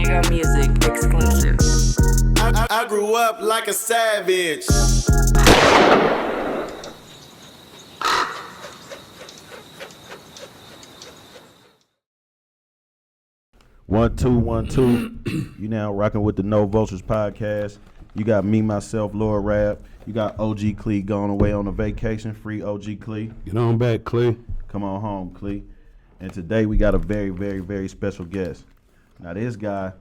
Mega Music exclusive. I grew up like a savage. One, two. You now rocking with the No Vultures podcast. You got me, myself, Lord Rab. You got OG Clee going away on a vacation. Free OG Clee. Get on back, Clee. Come on home, Clee. And today we got a very, very, very special guest. Now this guy,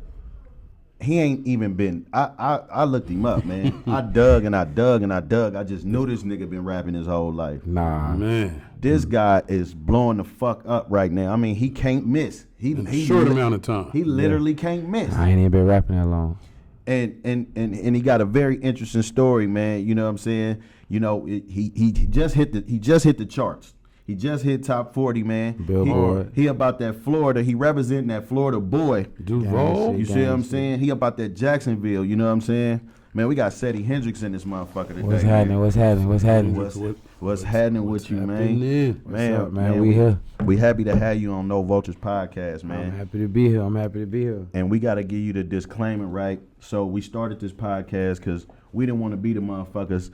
he ain't even been. I looked him up, man. I dug. I just knew this nigga been rapping his whole life. Nah, man. This guy is blowing the fuck up right now. I mean, he can't miss. He short amount of time. He literally can't miss. I ain't even been rapping that long. And he got a very interesting story, man. You know what I'm saying? You know, he just hit the charts. He just hit top 40, man. Billboard. He about that Florida. He representing that Florida boy. Duval. You see what I'm saying? He about that Jacksonville. You know what I'm saying? Man, we got Seddy Hendrinx in this motherfucker today. What's happening? What's happening with you, man? What's up, man? We here. We happy to have you on No Vultures podcast, man. I'm happy to be here. And we got to give you the disclaimer, right? So we started this podcast because we didn't want to be the motherfuckers.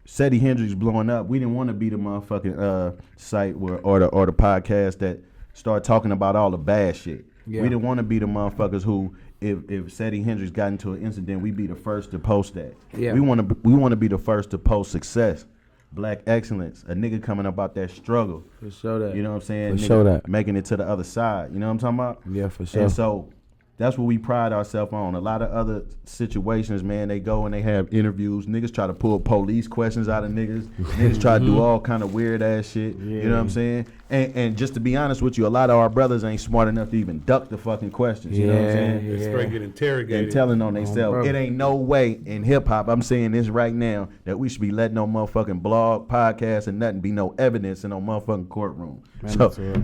Seddy Hendrinx blowing up. We didn't want to be the motherfucking site or the podcast that start talking about all the bad shit. Yeah. We didn't want to be the motherfuckers who, if Seddy Hendrinx got into an incident, we be the first to post that. Yeah. We want to be the first to post success, black excellence, a nigga coming up out that struggle. For sure that. You know what I'm saying? For Nigga sure that. making it to the other side. You know what I'm talking about? Yeah, for sure. And so that's what we pride ourselves on. A lot of other situations, man, they go and they have interviews. Niggas try to pull police questions out of niggas. Niggas try to do all kind of weird ass shit. Yeah. You know what I'm saying? And just to be honest with you, a lot of our brothers ain't smart enough to even duck the fucking questions. You know what I'm saying? They straight get interrogated. And telling on themselves. bro. It ain't no way in hip hop, I'm saying this right now, that we should be letting no motherfucking blog, podcast, and nothing be no evidence in no motherfucking courtroom.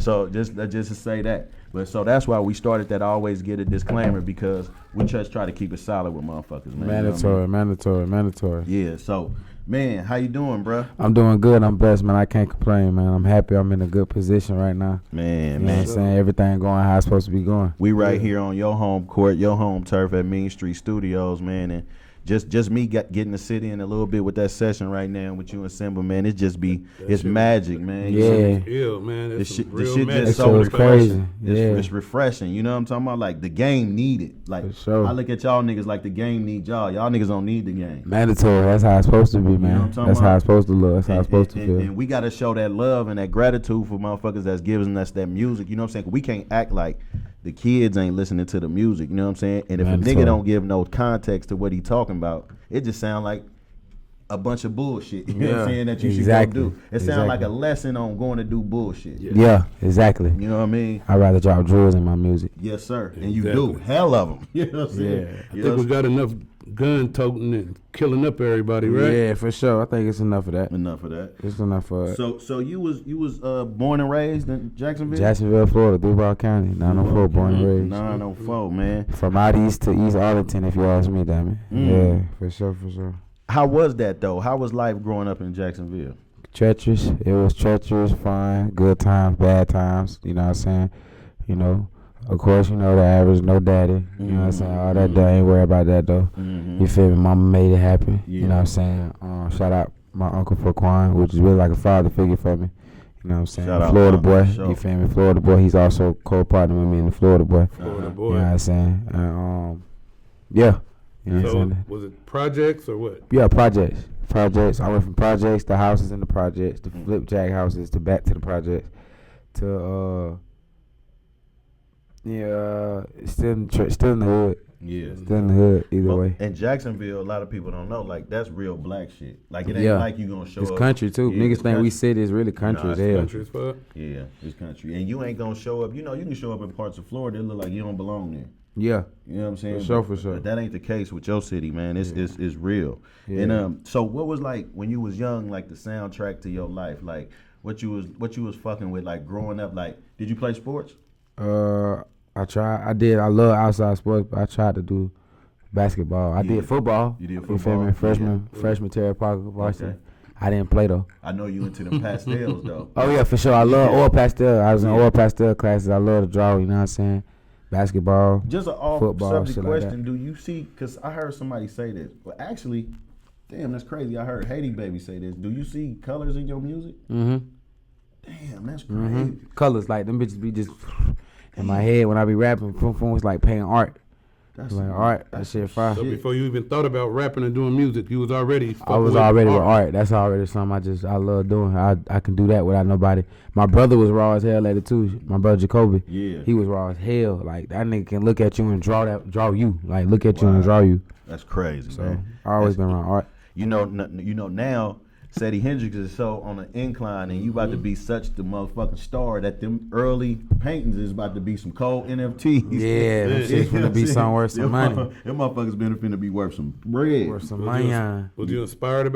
So just to say that. But so that's why we started that always get a disclaimer, because we just try to keep it solid with motherfuckers, man. Mandatory. Yeah, so man, how you doing, bro? I'm doing good. I'm blessed, man. I can't complain, man. I'm happy. I'm in a good position right now. Man, You know what I'm saying? Everything going how it's supposed to be going. We right here on your home court, your home turf at Main Street Studios, man, and just me getting to sit in a little bit with that session right now with you and Simba, man. It's magic, man. Yeah. It's ill, man. The It's shit real just magic. so It's crazy. refreshing. It's refreshing. You know what I'm talking about? Like the game need it. Like For sure. I look at y'all niggas like the game need y'all. Y'all niggas don't need the game. Mandatory. That's how it's supposed to be, what I'm man. talking That's about? how it's supposed to look. That's how it's supposed to feel. And we gotta show that love and that gratitude for motherfuckers that's giving us that music. You know what I'm saying? We can't act like the kids ain't listening to the music. You know what I'm saying? And if a Mandatory. nigga don't give no context to what he talking about, it just sound like a bunch of bullshit. You know what I'm saying? That you should go do. It sound like a lesson on going to do bullshit. Yeah, exactly. You know what I mean? I'd rather drop drills in my music. Yes, sir. And you Exactly. do. Hell of them. You know what I'm saying? Yeah. I think we got enough gun toting and killing up everybody, right? Yeah, for sure. I think it's enough of that. Enough of that. It's enough for it. So you was born and raised in Jacksonville? Jacksonville, Florida, Duval County, 904, born and raised. 904, man. From out east to East Arlington, if you ask me, damn it. Yeah, for sure. How was that though? How was life growing up in Jacksonville? Treacherous. It was treacherous, fun, good times, bad times. You know what I'm saying? You know, of course, you know the average, no daddy. You know what I'm saying? All that, though, ain't worry about that, though. You feel me? Mama made it happen. Yeah. You know what I'm saying? Shout out my uncle Faquan, which is really like a father figure for me. You know what I'm saying? Shout out, Florida boy. for sure. You feel me? Florida boy. He's also co-partner with me in the Florida boy. Florida You boy. know what I'm saying? And, yeah. You know what I'm So saying? was it projects or what? Yeah, projects. I went from projects to houses in the projects to flip jack houses to back to the projects to still in the hood. Yeah. Still in the hood either way. In Jacksonville, a lot of people don't know, like, that's real black shit. Like, it ain't Yeah. like you gonna show It's up. country too. Yeah, Niggas it's think we country. city is really country Nah, as it's hell. Country as fuck. Yeah, it's country. And you ain't gonna show up. You know, you can show up in parts of Florida, it look like you don't belong there. Yeah. You know what I'm saying? For sure. But that ain't the case with your city, man. It's real. Yeah. And so what was like when you was young, like the soundtrack to your life? Like what you was fucking with, like growing up, like did you play sports? I tried. I did. I love outside sports, but I tried to do basketball. I did football. You did You feel football? me? Freshman Terry Parker varsity. Okay. I didn't play though. I know you into them pastels though. Oh yeah, for sure. I love oil pastel. I was in Yeah. oil pastel classes. I love to draw. You know what I'm saying? basketball. Just an off Football, subject shit like question. that. Do you see? Because I heard somebody say this. Well, actually, damn, that's crazy. I heard Haiti Baby say this. Do you see colors in your music? Mm-hmm. Damn, that's crazy. Colors, like them bitches be just in my head when I be rapping. Boom, it's like painting art. That's Like art, that shit fire. So before you even thought about rapping and doing music, you was already. I was already with art. That's already something I love doing. I can do that without nobody. My brother was raw as hell at it too. My brother Jacoby. Yeah. He was raw as hell. Like that nigga can look at you and draw you. Like look at you and draw you. That's crazy, So man. I always been around art. You know now, Seddy Hendrinx is so on an incline, and you about to be such the motherfucking star that them early paintings is about to be some cold NFTs. Yeah, them shit's finna be something worth some money. Them motherfuckers been finna be worth some bread. Worth some money. Was you inspired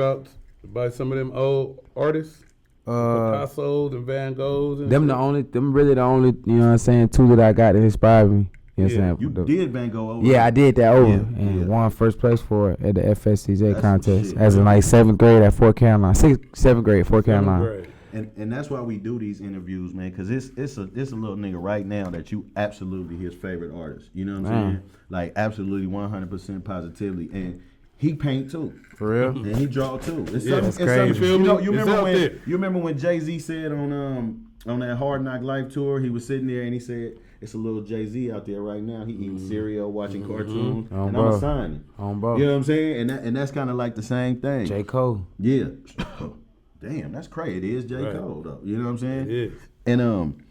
by some of them old artists? Picasso's and Van Goghs? And Them really the only, you know what I'm saying, two that I got that inspired me. You know what I'm saying? You did Van Gogh over. Yeah, I did that over Yeah. won first place for it at the FSCJ That's contest some shit, as in like 7th grade at Fort Caroline. 7th grade at Fort Caroline. Right. And that's why we do these interviews, man, because it's a little nigga right now that you absolutely his favorite artist. You know what I'm saying? Like absolutely 100% positively, and he paint too. For real? And he draw too. It's Yeah, something, that's it's crazy. something, You feel me? It's out there. you remember when Jay-Z said on that Hard Knock Life tour, he was sitting there and he said, "It's a little Jay-Z out there right now. He eating cereal, watching cartoons, and bro. I'm signing." Bro. You know what I'm saying? And that's kind of like the same thing. J. Cole. Yeah. Damn, that's crazy. It is J. Cole though. You know what I'm saying? It is. And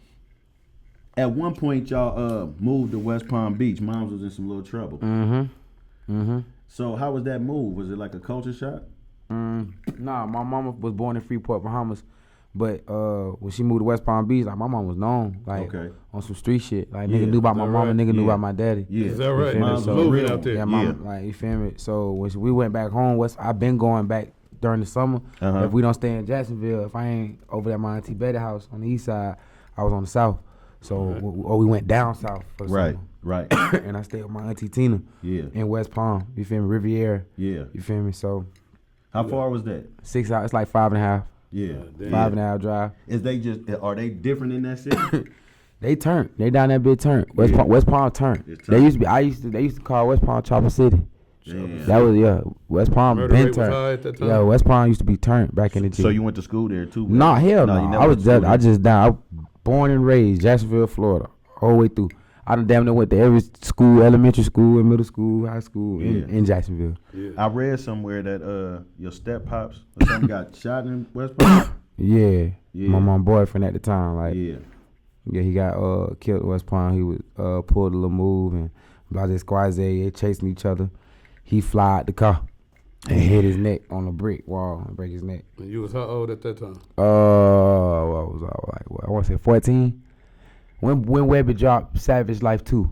at one point y'all moved to West Palm Beach. Moms was in some little trouble. So how was that move? Was it like a culture shock? Nah, my mama was born in Freeport, Bahamas. But when she moved to West Palm Beach, like my mom was known, like on some street shit. Like nigga knew about my mama, nigga knew about my daddy. Yeah. Is that right? Moms was Moving real. out there. Yeah, mom, like you feel me. So when we went back home, I've been going back during the summer. If we don't stay in Jacksonville, if I ain't over at my auntie Betty house on the east side, I was on the south. So or we went down south for the summer. Right. And I stayed with my auntie Tina. In West Palm. You feel me? Riviera. Yeah. You feel me? So How far was that? 6 hours. It's like 5.5. Yeah. 5.5 drive. Are they different in that city? They turned. They down that bit turned. West Palm turned. They They used to call West Palm Chopper City. Damn. That was West Palm Murder been rate was high turned. at that time? Yeah, West Palm used to be turned back in the day. So you went to school there too? Nah, hell no. you never I went was to school there? I was born and raised Jacksonville, Florida, all the way through. I done damn near went to every school, elementary school, and middle school, high school in Jacksonville. I read somewhere that your step pops or something got shot in West Palm. Yeah. My mom boyfriend at the time, like Yeah. he got killed in West Palm. He was pulled a little move and Blase Squaze, they chasing each other. He fly out the car and hit his neck on a brick wall and break his neck. And you was how old at that time? What was I like? I want to say 14. When Webby dropped Savage Life 2,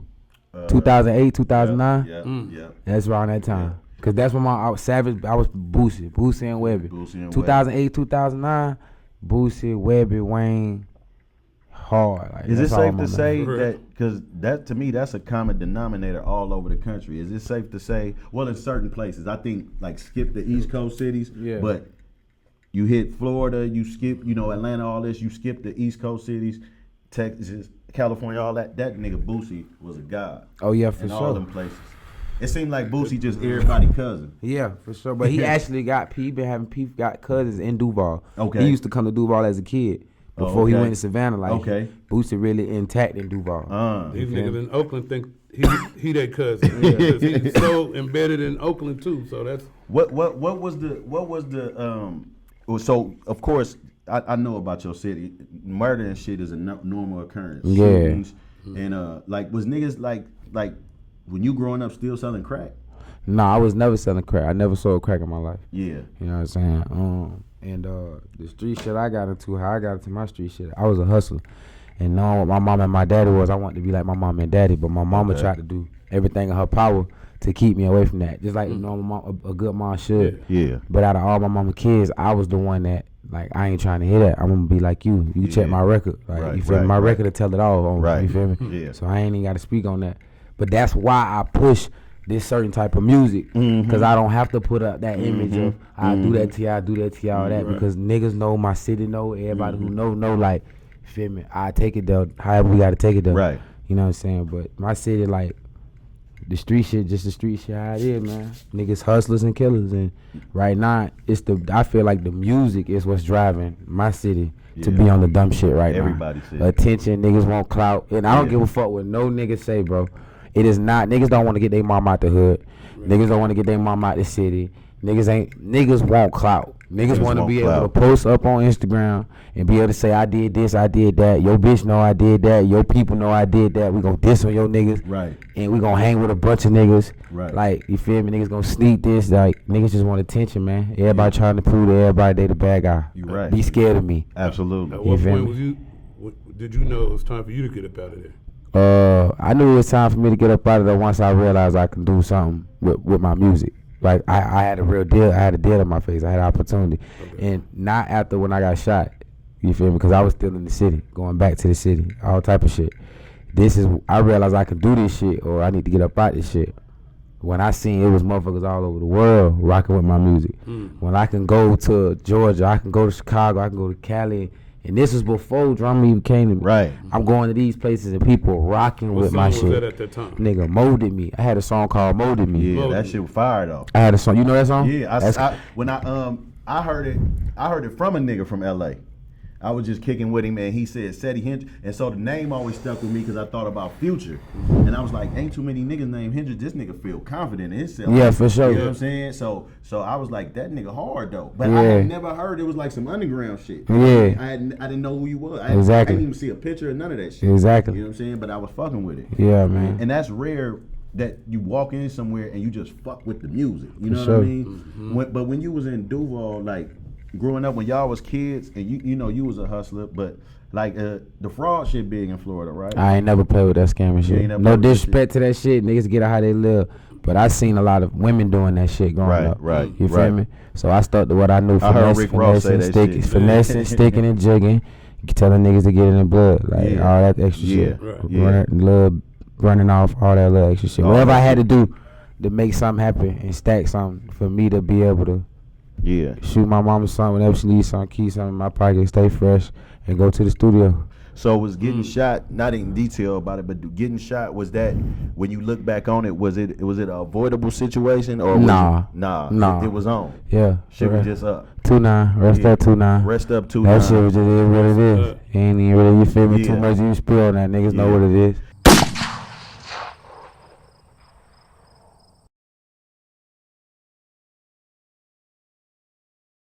2008, 2009. Yeah. That's around that time. Cause that's when I was Boosie and Webby. 2008, 2009, Boosie, Webby, Wayne, hard. Like, Is it that's all safe I'm to on say that. that, because that to me, that's a common denominator all over the country. Is it safe to say, well, in certain places, I think like skip the East Coast cities, but you hit Florida, you skip, Atlanta, all this, you skip the East Coast cities, Texas, California, all that nigga Boosie was a god. Oh yeah, for in sure. all them places. It seemed like Boosie just everybody cousin. Yeah, for sure. But he actually got cousins in Duval. Okay. He used to come to Duval as a kid before he went to Savannah. Like Boosie really intact in Duval. These niggas in Oakland think he their cousin. Because he's so embedded in Oakland too. So that's what was the so of course I know about your city. Murder and shit is a normal occurrence. Yeah. Shootings, and was niggas like when you growing up still selling crack? Nah, I was never selling crack. I never sold crack in my life. Yeah. You know what I'm saying? And the street shit I got into, how I got into my street shit, I was a hustler. And knowing what my mom and my daddy was, I wanted to be like my mom and daddy, but my mama tried to do everything in her power to keep me away from that. Just like a good mom should. Yeah. But out of all my mama kids, I was the one that, like, I ain't trying to hear that. I'm gonna be like you. You check my record. Like, you feel me? My record to tell it all on me. You feel me? Yeah. So I ain't even gotta speak on that. But that's why I push this certain type of music, because I don't have to put up that image of I do that to y'all, all that, because niggas know, my city know, everybody who know, like, you feel me? I take it there, however we gotta take it there. Right. You know what I'm saying? But my city, like, the street shit, just the street shit how it is, man. Niggas hustlers and killers, and right now I feel like the music is what's driving my city to be on the dumb shit right Everybody now. said Attention, niggas want clout, and I don't give a fuck what no niggas say, bro. It is not. Niggas don't want to get their mom out the hood. Niggas don't want to get their mom out the city. Niggas want clout. Niggas want to be able to post up on Instagram and be able to say, I did this, I did that. Your bitch know I did that. Your people know I did that. We gonna diss on your niggas. Right. And we gonna hang with a bunch of niggas. Right. Like, you feel me? Niggas gonna sneak this. Like, niggas just want attention, man. Everybody trying to prove to everybody they the bad guy. You right. Be scared of me. Absolutely. At what feel point did you know it was time for you to get up out of there? I knew it was time for me to get up out of there once I realized I can do something with my music. Like, I had a real deal. I had a deal in my face. I had an opportunity. Okay. And not after when I got shot. You feel me? Because I was still in the city, going back to the city, all type of shit. I realized I could do this shit, or I need to get up out this shit. When I seen it was motherfuckers all over the world rocking with my music. When I can go to Georgia, I can go to Chicago, I can go to Cali. And this was before drama even came to me. Right. I'm going to these places and people rocking with my shit. What song was that at that time? Nigga, Molded Me. I had a song called Molded Me. Yeah, that shit was fire though. I had a song. You know that song? Yeah, I heard it from a nigga from LA. I was just kicking with him, and he said Seddy Hendrinx, and so the name always stuck with me because I thought about Future, and I was like, ain't too many niggas named Hendrinx. This nigga feel confident in himself. Yeah, for sure. You know what I'm saying? So I was like, that nigga hard though. But I had never heard it was like some underground shit. Yeah. I didn't know who you was. Exactly. I didn't even see a picture of none of that shit. Exactly. You know what I'm saying? But I was fucking with it. Yeah, man. And that's rare that you walk in somewhere and you just fuck with the music. You know For what I sure. mean? Mm-hmm. But when you was in Duval, like growing up when y'all was kids, and you know you was a hustler, but like the fraud shit big in Florida, right? I ain't never played with that scamming shit. No disrespect to that shit. Niggas get it how they live. But I seen a lot of women doing that shit growing up. Right. You feel me? So I stuck to what I knew. I heard Rick Ross say that shit. Finessing, sticking, and jigging. Telling niggas to get in the blood. Like all that extra shit. Running off, all that little extra shit. Whatever I had to do to make something happen and stack something for me to be able to shoot my mama something whenever she needs something, keep something in my pocket, stay fresh, and go to the studio. So was getting shot, not in detail about it, but getting shot, was that, when you look back on it, was it an avoidable situation, or Nah. It was on? Yeah. Shit was just up. 2-9, rest up 2-9. Rest up 2-9. That shit was just what it is. Ain't even really, you feel me, too Yeah. much you spill on that, niggas know what it is.